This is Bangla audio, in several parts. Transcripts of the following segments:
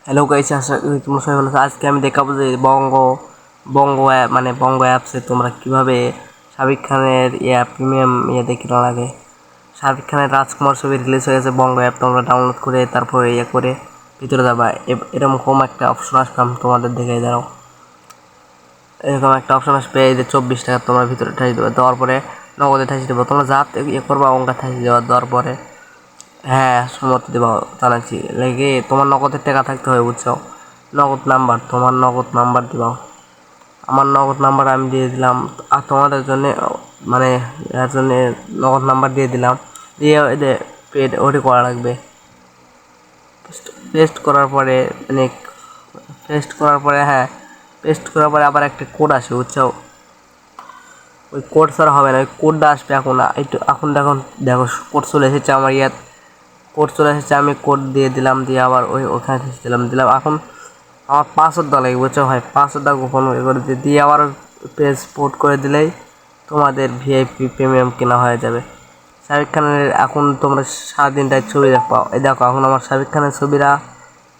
হ্যালো গাইস, আশা করি তোমরা সবাই ভালো আছো। আজকে আমি দেখাবো যে বঙ্গ অ্যাপ মানে বঙ্গ অ্যাপসে তোমরা কিভাবে শাকিব খানের প্রিমিয়াম দেখে না লাগে। শাকিব খানের রাজকুমার ছবি রিলিজ হয়ে গেছে। বঙ্গ অ্যাপ তোমরা ডাউনলোড করে তারপরে করে ভিতরে যাবা। এরকম একটা অপশন আসবে, আমি তোমাদের দেখে দাঁড়াও। এরকম একটা অপশন আসবে, এই যে 24 টাকা তোমরা ভিতরে ঠাসি দেবে, দেওয়ার পরে নগদে ঠাসি দেবো। তোমরা যা করবা অঙ্কা ঠাসি দেওয়ার পরে হ্যাঁ সম্মতি দেবা জানাচ্ছি লেগে তোমার নগদের টাকা থাকতে হবে, বুঝছো? নগদ নাম্বার, তোমার নগদ নাম্বার দিবাও। আমার নগদ নাম্বার আমি দিয়ে দিলাম, আর তোমাদের জন্য মানে এর জন্য নগদ নাম্বার দিয়ে দিলাম। দিয়ে এদের পেড ওটি করা লাগবে। পেস্ট করার পরে মানে পেস্ট করার পরে হ্যাঁ পেস্ট করার পরে আবার একটা কোড আসবে, বুঝছো? ওই কোড ছাড়া হবে না, ওই কোডটা আসবে এখন। এখন দেখো দেখো কোড চলে এসেছে আমার কোড চলে এসেছে। আমি কোড দিয়ে দিলাম, দিয়ে আবার ওখানে দিলাম। এখন আমার পাসওয়ার্ড দেওয়া লাগে, বুঝছো ভাই? পাসওয়ার্ডটা গোপন করে দিয়ে আবার পেজ পোর্ট করে দিলেই তোমাদের ভিআইপি প্রিমিয়াম কেনা হয়ে যাবে। শাকিব খানের এখন তোমরা সারাদিনটায় ছবি দেখো। এই দেখো এখন আমার শাকিব খানের ছবিরা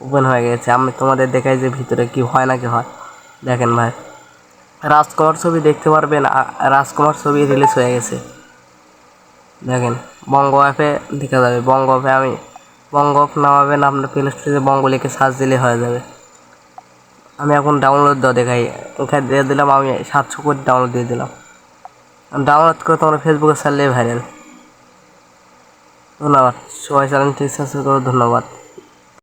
ওপেন হয়ে গেছে। আমি তোমাদের দেখাই যে ভিতরে কি হয় না কি হয়। দেখেন ভাই, রাজকুমার ছবি দেখতে পারবেন। রাজকুমার ছবি রিলিজ হয়ে গেছে, দেখেন। বঙ্গ অ্যাপে দেখা যাবে। বঙ্গ অ্যাপে বঙ্গ অ্যাপ নামাবেন, আপনার প্লে স্টোরে বঙ্গ লিখে সার্চ দিলে হয়ে যাবে। আমি এখন ডাউনলোড দেখাই, ওখানে দিয়ে দিলাম। আমি 700 করে ডাউনলোড দিয়ে দিলাম। ডাউনলোড করে তোমরা ফেসবুকে ছাড়লে ভাইরাল। ধন্যবাদ সবাই, চ্যানেলটি সাবস্ক্রাইব করো। ধন্যবাদ।